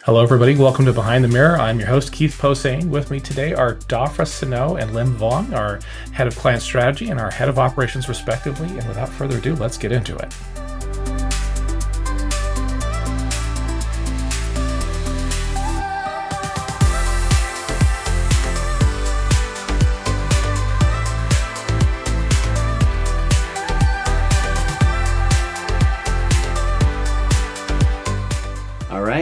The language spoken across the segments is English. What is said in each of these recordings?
Hello, everybody. Welcome to Behind the Mirror. I'm your host, Keith Posehn. With me today are Dafra Sano and Lim Vong, our head of client strategy and our head of operations, respectively. And without further ado, let's get into it.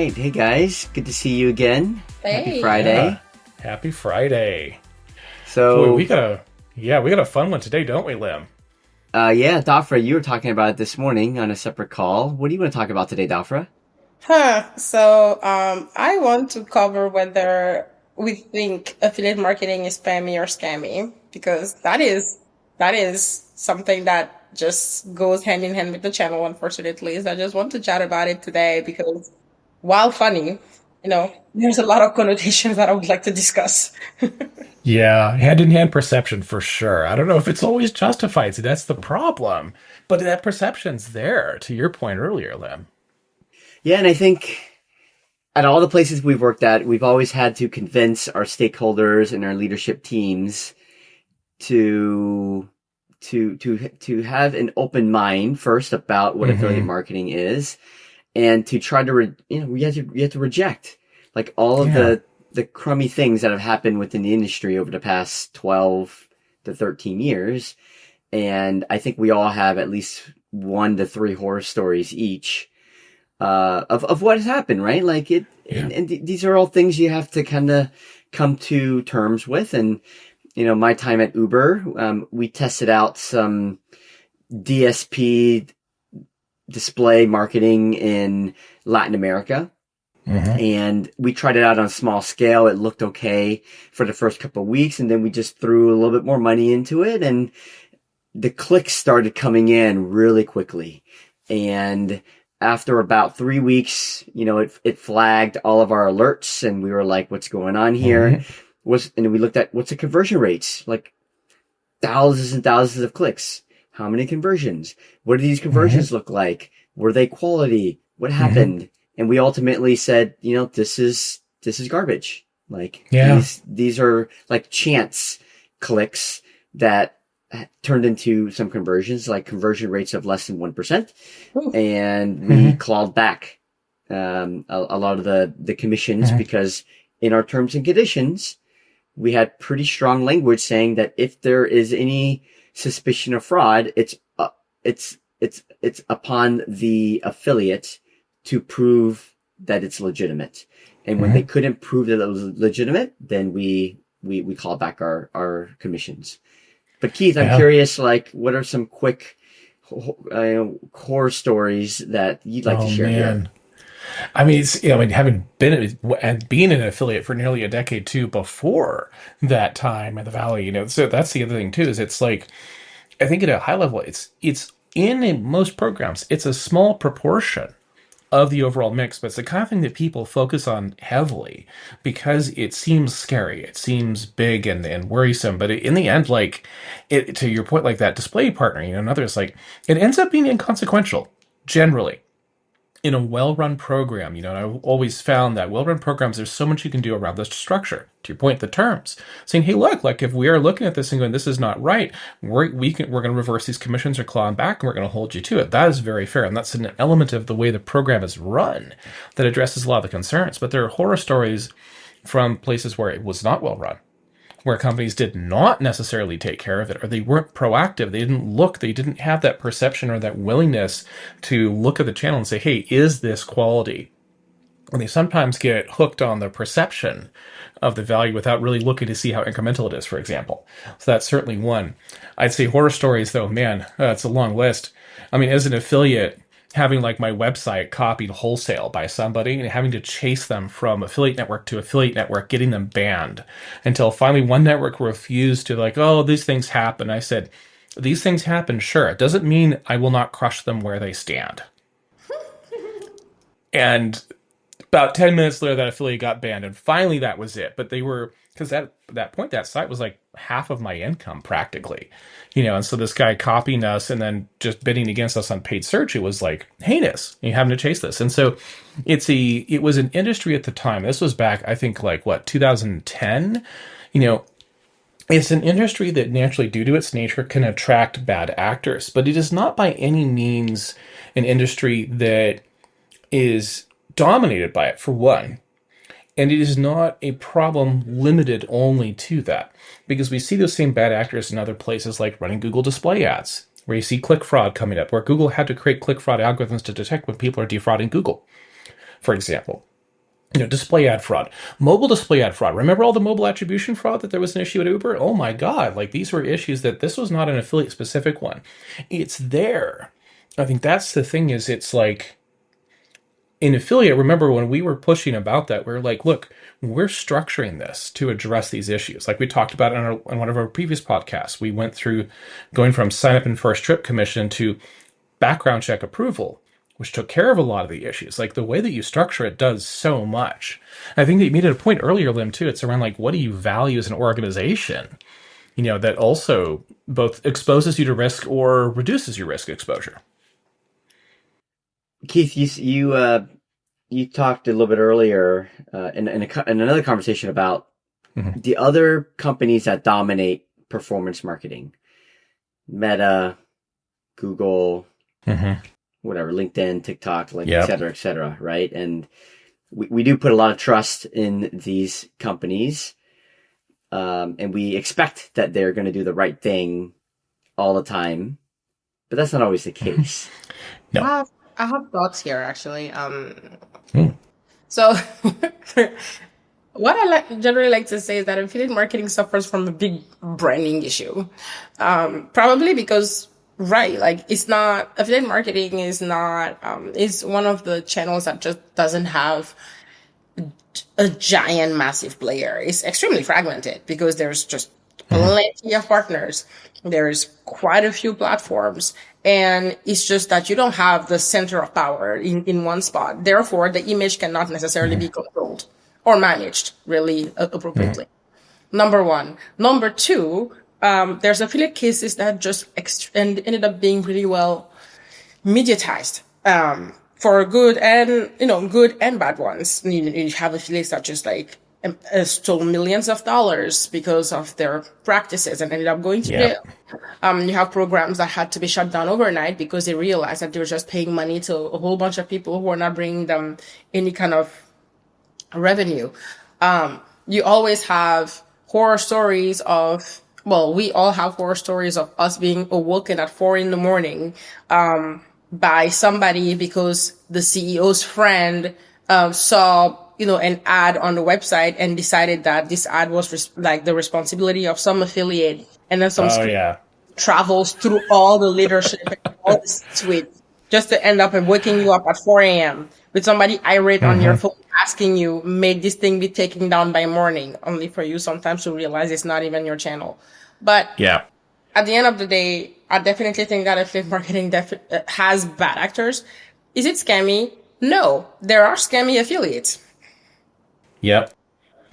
Hey guys, good to see you again. Hey. Happy Friday. Yeah. Happy Friday. So boy, we got a fun one today, don't we, Lim? Dafra, you were talking about it this morning on a separate call. What do you want to talk about today, Dafra? I want to cover whether we think affiliate marketing is spammy or scammy, because that is something that just goes hand in hand with the channel, unfortunately. So I just want to chat about it today because while funny, there's a lot of connotations that I would like to discuss. Yeah, hand-in-hand perception for sure. I don't know if it's always justified. See, that's the problem. But that perception's there, to your point earlier, Lim. Yeah, and I think at all the places we've worked at, we've always had to convince our stakeholders and our leadership teams to have an open mind first about what affiliate marketing is, and to try to you have to reject like all of the crummy things that have happened within the industry over the past 12 to 13 years. And I think we all have at least 1 to 3 horror stories each of what has happened, right? Like and these are all things you have to kind of come to terms with. And my time at Uber, we tested out some DSP display marketing in Latin America. And we tried it out on a small scale. It looked okay for the first couple of weeks, and then we just threw a little bit more money into it, and the clicks started coming in really quickly. And after about 3 weeks, it flagged all of our alerts, and we were like, what's going on here? And we looked at what's the conversion rates, like thousands and thousands of clicks. How many conversions? What do these conversions look like? Were they quality? What happened? And we ultimately said, this is garbage. Like these are like chance clicks that turned into some conversions, like conversion rates of less than 1%. And we clawed back a lot of the commissions because in our terms and conditions, we had pretty strong language saying that if there is any suspicion of fraud, it's upon the affiliate to prove that it's legitimate. And when they couldn't prove that it was legitimate, then we called back our commissions. But Keith, I'm curious, like, what are some quick horror stories that you'd like to share here? I mean, having been and being an affiliate for nearly a decade too before that time in the Valley, so that's the other thing too, is it's like, I think at a high level, it's in most programs, it's a small proportion of the overall mix, but it's the kind of thing that people focus on heavily because it seems scary, it seems big and worrisome. But in the end, like to your point, like that display partner, and others, like it ends up being inconsequential generally in a well-run program. And I've always found that well-run programs, there's so much you can do around this structure. To your point, the terms, saying, hey, look, like if we are looking at this and going, this is not right, we're going to reverse these commissions or claw them back, and we're going to hold you to it. That is very fair, and that's an element of the way the program is run that addresses a lot of the concerns. But there are horror stories from places where it was not well run, where companies did not necessarily take care of it, or they weren't proactive. They didn't look, they didn't have that perception or that willingness to look at the channel and say, hey, is this quality? And they sometimes get hooked on the perception of the value without really looking to see how incremental it is, for example. So that's certainly one. I'd say horror stories, though, man, it's a long list. I mean, as an affiliate, having like my website copied wholesale by somebody and having to chase them from affiliate network to affiliate network, getting them banned until finally one network refused to, like, oh, these things happen. I said, these things happen, sure. It doesn't mean I will not crush them where they stand. And About 10 minutes later, that affiliate got banned, and finally that was it. But they were, because that point, that site was like half of my income practically, and so this guy copying us and then just bidding against us on paid search, it was like heinous. You having to chase this. And so it was an industry at the time. This was back, I think, like what, 2010. you know it's an industry that naturally, due to its nature, can attract bad actors, but it is not by any means an industry that is dominated by it, for one. And it is not a problem limited only to that, because we see those same bad actors in other places, like running Google display ads, where you see click fraud coming up, where Google had to create click fraud algorithms to detect when people are defrauding Google, for example. Display ad fraud, mobile display ad fraud. Remember all the mobile attribution fraud that there was an issue at Uber? Oh my God, like these were issues that this was not an affiliate specific one. It's there. I think that's the thing is it's like in affiliate, remember when we were pushing about that, we are like, look, we're structuring this to address these issues. Like we talked about on one of our previous podcasts, we went through going from sign up and first trip commission to background check approval, which took care of a lot of the issues. Like the way that you structure it does so much. I think that you made it a point earlier, Lim, too. It's around like, what do you value as an organization? That also both exposes you to risk or reduces your risk exposure. Keith, you talked a little bit earlier in another conversation about the other companies that dominate performance marketing, Meta, Google, whatever, LinkedIn, TikTok, like Yep. et cetera, right? And we do put a lot of trust in these companies, and we expect that they're going to do the right thing all the time, but that's not always the case. No. I have thoughts here actually. Hmm. So what I generally like to say is that affiliate marketing suffers from a big branding issue. Probably because, right, like it's not, affiliate marketing is not, is one of the channels that just doesn't have a giant, massive player. It's extremely fragmented because there's just plenty of partners. There's quite a few platforms. And it's just that you don't have the center of power in one spot. Therefore, the image cannot necessarily be controlled or managed really appropriately. Number one. Number two, there's affiliate cases that just ended up being pretty well mediatized. For good and, good and bad ones. You have affiliates that just like stole millions of dollars because of their practices and ended up going to jail. You have programs that had to be shut down overnight because they realized that they were just paying money to a whole bunch of people who were not bringing them any kind of revenue. You always have horror stories of, well, we all have horror stories of us being awoken at 4 a.m. By somebody because the CEO's friend saw, an ad on the website and decided that this ad was like the responsibility of some affiliate, and then some travels through all the leadership and all the suite just to end up waking you up at 4 a.m. with somebody irate on your phone asking you, make this thing be taken down by morning, only for you sometimes to realize it's not even your channel. But at the end of the day, I definitely think that affiliate marketing has bad actors. Is it scammy? No, there are scammy affiliates. Yep.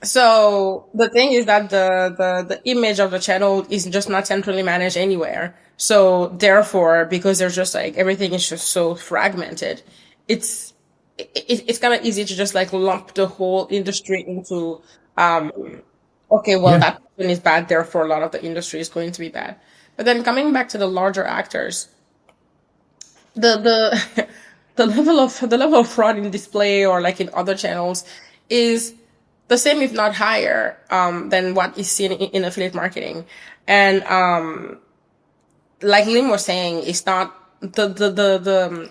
So the thing is that the image of the channel is just not centrally managed anywhere. So therefore, because there's just like everything is just so fragmented, it's kind of easy to just like lump the whole industry into okay, well that person is bad, therefore a lot of the industry is going to be bad. But then coming back to the larger actors, the the level of fraud in display or like in other channels is the same, if not higher, than what is seen in affiliate marketing. And like Lim was saying, it's not the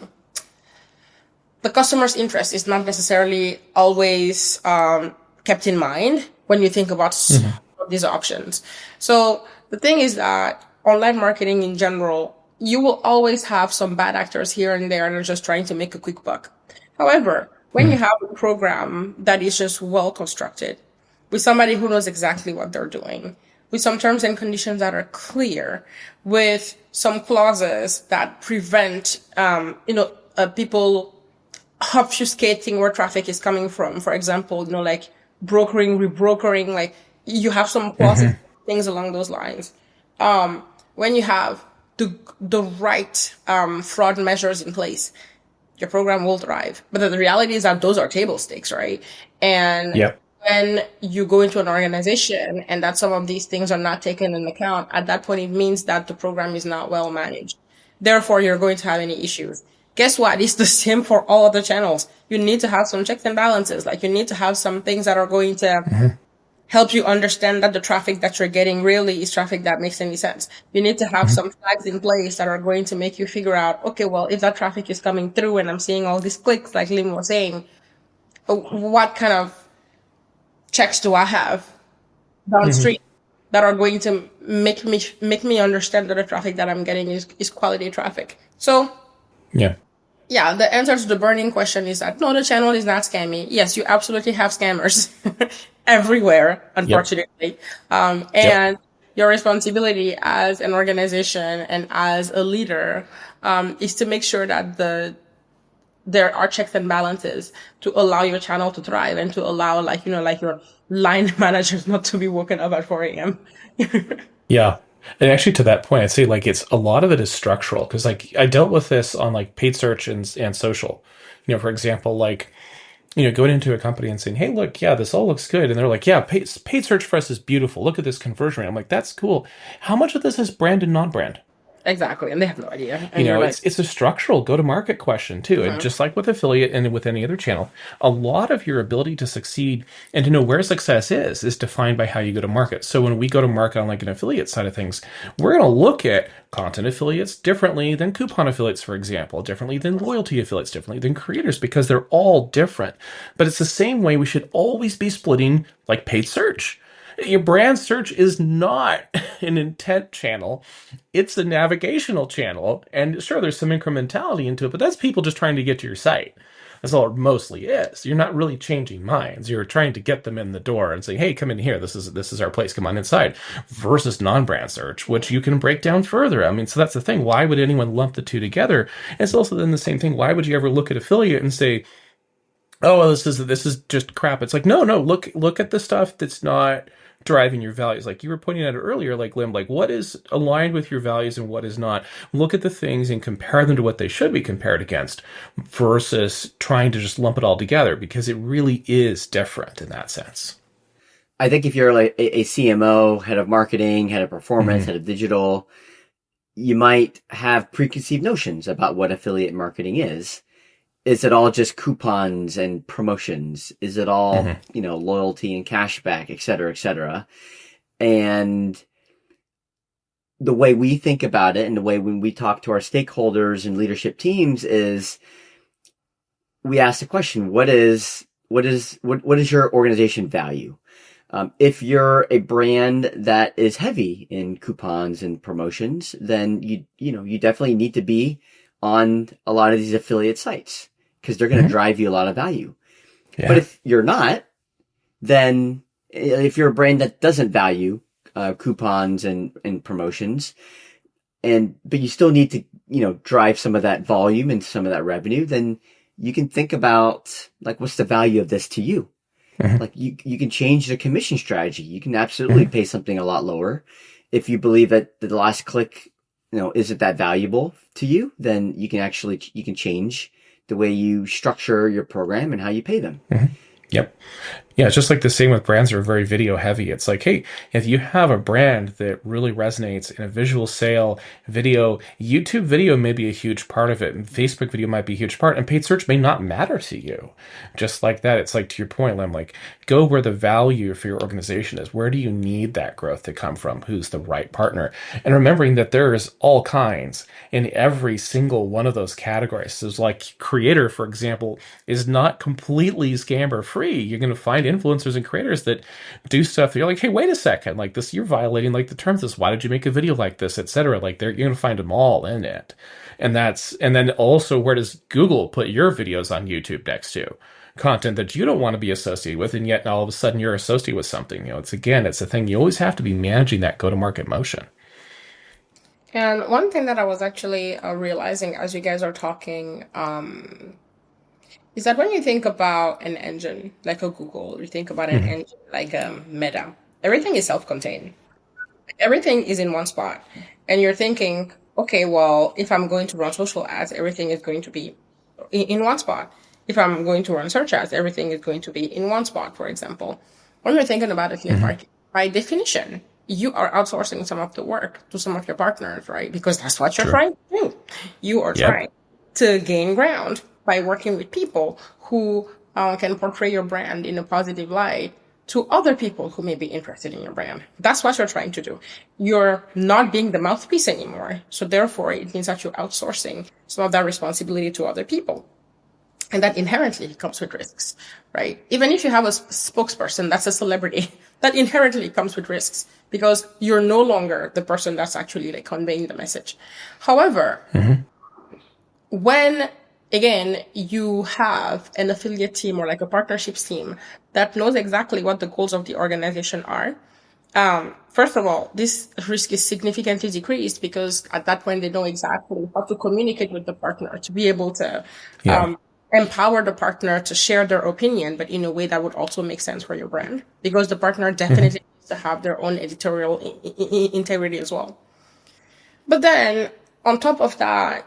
customer's interest is not necessarily always kept in mind when you think about these options. So the thing is that online marketing in general, you will always have some bad actors here and there and are just trying to make a quick buck. However, when you have a program that is just well constructed, with somebody who knows exactly what they're doing, with some terms and conditions that are clear, with some clauses that prevent, people obfuscating where traffic is coming from. For example, like brokering, rebrokering, like you have some clauses, things along those lines. When you have the right fraud measures in place, your program will thrive. But the reality is that those are table stakes, right? And Yep. when you go into an organization and that some of these things are not taken into account, at that point, it means that the program is not well managed. Therefore, you're going to have any issues. Guess what? It's the same for all other channels. You need to have some checks and balances. Like you need to have some things that are going to help you understand that the traffic that you're getting really is traffic that makes any sense. You need to have some flags in place that are going to make you figure out, okay, well, if that traffic is coming through and I'm seeing all these clicks, like Lim was saying, what kind of checks do I have downstream that are going to make me understand that the traffic that I'm getting is quality traffic? So Yeah. yeah, the answer to the burning question is that no, the channel is not scammy. Yes, you absolutely have scammers everywhere, Yep. unfortunately. Yep. And your responsibility as an organization and as a leader is to make sure that there are checks and balances to allow your channel to thrive and to allow, like, like your line managers not to be woken up at 4 a.m. Yeah. And actually, to that point, I'd say like it's a lot of it is structural because like I dealt with this on like paid search and social. For example, like going into a company and saying, "Hey, look, yeah, this all looks good," and they're like, "Yeah, paid search for us is beautiful. Look at this conversion rate." I'm like, "That's cool. How much of this is brand and non-brand?" Exactly, and they have no idea. And you're like, It's a structural go-to-market question too. And just like with affiliate and with any other channel, a lot of your ability to succeed and to know where success is defined by how you go to market. So when we go to market on like an affiliate side of things, we're going to look at content affiliates differently than coupon affiliates, for example, differently than loyalty affiliates, differently than creators, because they're all different. But it's the same way we should always be splitting like paid search. Your brand search is not an intent channel. It's a navigational channel. And sure, there's some incrementality into it, but that's people just trying to get to your site. That's all it mostly is. You're not really changing minds. You're trying to get them in the door and say, "Hey, come in here. This is our place. Come on inside." Versus non-brand search, which you can break down further. I mean, so that's the thing. Why would anyone lump the two together? It's also then the same thing. Why would you ever look at affiliate and say, "Oh, well, this is just crap"? It's like, no, no. Look at the stuff that's not driving your values. Like you were pointing out earlier, like Lim, like what is aligned with your values and what is not. Look at the things and compare them to what they should be compared against, versus trying to just lump it all together because it really is different in that sense. I think if you're like a CMO, head of marketing, head of performance, Hmm. head of digital, you might have preconceived notions about what affiliate marketing is. Is it all just coupons and promotions? Is it all, Hmm. loyalty and cashback, et cetera, et cetera? And the way we think about it and the way when we talk to our stakeholders and leadership teams is we ask the question, what is your organization value? If you're a brand that is heavy in coupons and promotions, then you definitely need to be on a lot of these affiliate sites because they're going to Hmm. drive you a lot of value. But Yeah. if you're not, then if you're a brand that doesn't value coupons and promotions, but you still need to drive some of that volume and some of that revenue, then you can think about like what's the value of this to you. Hmm. Like you can change the commission strategy. You can absolutely Hmm. pay something a lot lower if you believe that the last click isn't that valuable to you. Then you can change the way you structure your program and how you pay them. Hmm. Yep. Yeah, it's just like the same with brands that are very video heavy. It's like, hey, if you have a brand that really resonates in a visual sale, video, YouTube video may be a huge part of it, and Facebook video might be a huge part, and paid search may not matter to you. Just like that, it's like to your point, Lim, like go where the value for your organization is. Where do you need that growth to come from? Who's the right partner? And remembering that there's all kinds in every single one of those categories. So it's like creator, for example, is not completely scammer free. You're going to find influencers and creators that do stuff that you're like, hey, wait a second, like this, you're violating like the terms of this. Why did you make a video like this, etc. Like you're going to find them all in it. And then also, where does Google put your videos on YouTube next to? Content that you don't want to be associated with, and yet all of a sudden you're associated with something. It's a thing. You always have to be managing that go to market motion. and one thing that I was actually realizing as you guys are talking, is that when you think about an engine like a Google, you think about an Hmm. engine like a Meta, everything is self-contained. Everything is in one spot. And you're thinking, okay, well, if I'm going to run social ads, everything is going to be in one spot. If I'm going to run search ads, everything is going to be in one spot, for example. When you're thinking about affiliate Hmm. marketing, by definition, you are outsourcing some of the work to some of your partners, right? Because that's what you're True. trying to do. You are Yep. trying to gain ground by working with people who can portray your brand in a positive light to other people who may be interested in your brand. That's what you're trying to do. You're not being the mouthpiece anymore. So therefore, it means that you're outsourcing some of that responsibility to other people. And that inherently comes with risks, right? Even if you have a spokesperson that's a celebrity, that inherently comes with risks because you're no longer the person that's actually like conveying the message. However, Hmm. when again you have an affiliate team or like a partnerships team that knows exactly what the goals of the organization are, first of all, this risk is significantly decreased because at that point they know exactly how to communicate with the partner to be able to Yeah. empower the partner to share their opinion, but in a way that would also make sense for your brand because the partner Hmm. definitely needs to have their own editorial integrity as well. But then on top of that,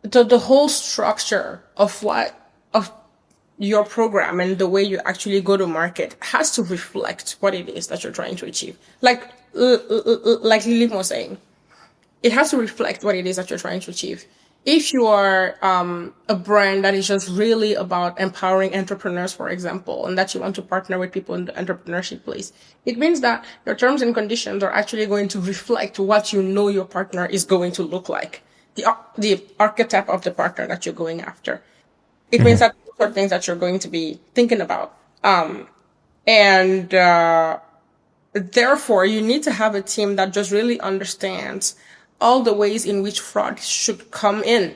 the whole structure of what of your program and the way you actually go to market has to reflect what it is that you're trying to achieve. Like Lily was saying, it has to reflect what it is that you're trying to achieve. If you are a brand that is just really about empowering entrepreneurs, for example, and that you want to partner with people in the entrepreneurship place, it means that your terms and conditions are actually going to reflect what you know your partner is going to look like, the archetype of the partner that you're going after. It means Hmm. that those are things that you're going to be thinking about. And therefore, you need to have a team that just really understands all the ways in which fraud should come in.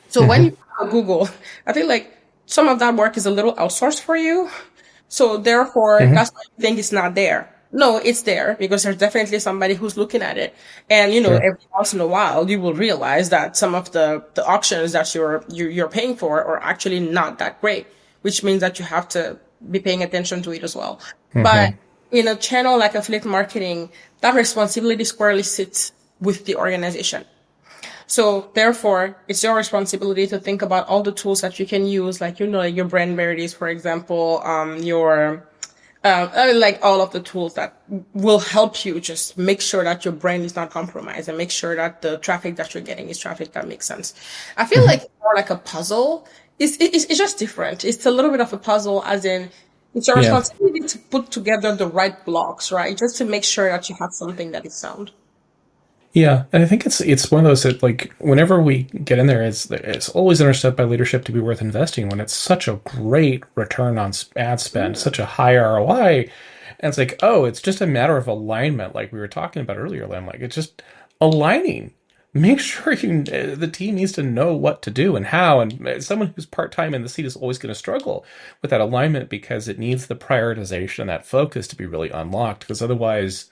So when Hmm. you have a Google, I feel like some of that work is a little outsourced for you. So therefore, Hmm. that's why you think it's not there. No, it's there because there's definitely somebody who's looking at it. And Sure. every once in a while, you will realize that some of the options that you're paying for are actually not that great, which means that you have to be paying attention to it as well. But Hmm. in a channel like affiliate marketing, that responsibility squarely sits with the organization. So therefore, it's your responsibility to think about all the tools that you can use, like like your brand verities, for example, your like all of the tools that will help you just make sure that your brand is not compromised and make sure that the traffic that you're getting is traffic that makes sense. I feel like Hmm. it's more like a puzzle. It's just different. It's a little bit of a puzzle, as in it's your Yeah. responsibility to put together the right blocks, right? Just to make sure that you have something that is sound. Yeah, and I think it's one of those that like whenever we get in there, it's always understood by leadership to be worth investing when it's such a great return on ad spend, such a high ROI, and it's like, oh, it's just a matter of alignment, like we were talking about earlier, Len. Like it's just aligning. Make sure the team needs to know what to do and how, and someone who's part time in the seat is always going to struggle with that alignment because it needs the prioritization and that focus to be really unlocked, because otherwise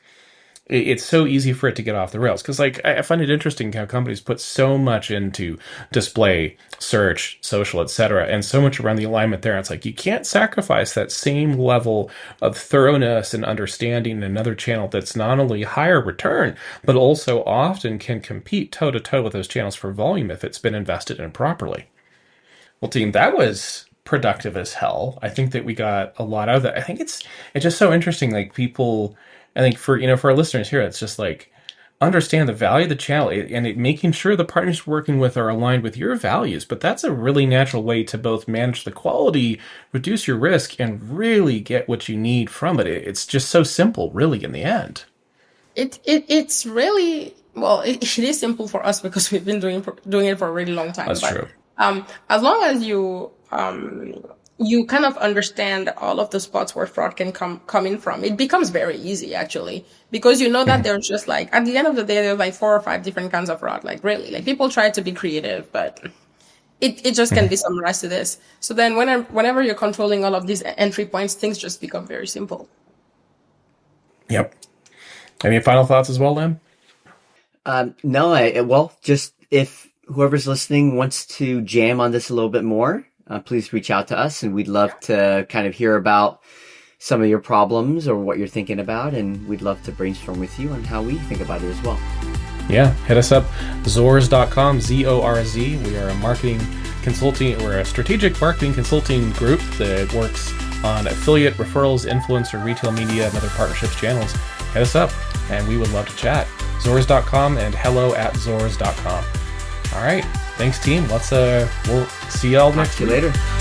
it's so easy for it to get off the rails because like I find it interesting how companies put so much into display search social etc and so much around the alignment there. It's like you can't sacrifice that same level of thoroughness and understanding in another channel that's not only higher return but also often can compete toe to toe with those channels for volume if it's been invested in properly. Well, team, that was productive as hell. I think that we got a lot out of that. I think it's just so interesting. Like people, I think for for our listeners here, it's just like understand the value of the channel and making sure the partners we're working with are aligned with your values. But that's a really natural way to both manage the quality, reduce your risk, and really get what you need from it. It's just so simple, really, in the end. It's really well. It is simple for us because we've been doing it for a really long time. That's But true. as long as you kind of understand all of the spots where fraud can come in from, it becomes very easy actually because you know that Mhm. there's just like at the end of the day there's like four or five different kinds of fraud. Like really, like people try to be creative, but it just can be Mhm. summarized to this. So then whenever you're controlling all of these entry points, things just become very simple. Yep. Any final thoughts as well, Len? No, well, just if whoever's listening wants to jam on this a little bit more, please reach out to us, and we'd love to kind of hear about some of your problems or what you're thinking about, and we'd love to brainstorm with you on how we think about it as well. Yeah, hit us up, Zorz.com, Z-O-R-Z. We are a marketing consulting, we're a strategic marketing consulting group that works on affiliate, referrals, influencer, retail media, and other partnerships channels. Hit us up, and we would love to chat. Zorz.com and hello@zorz.com. All right, thanks, team. We'll see y'all next week. Talk to you later.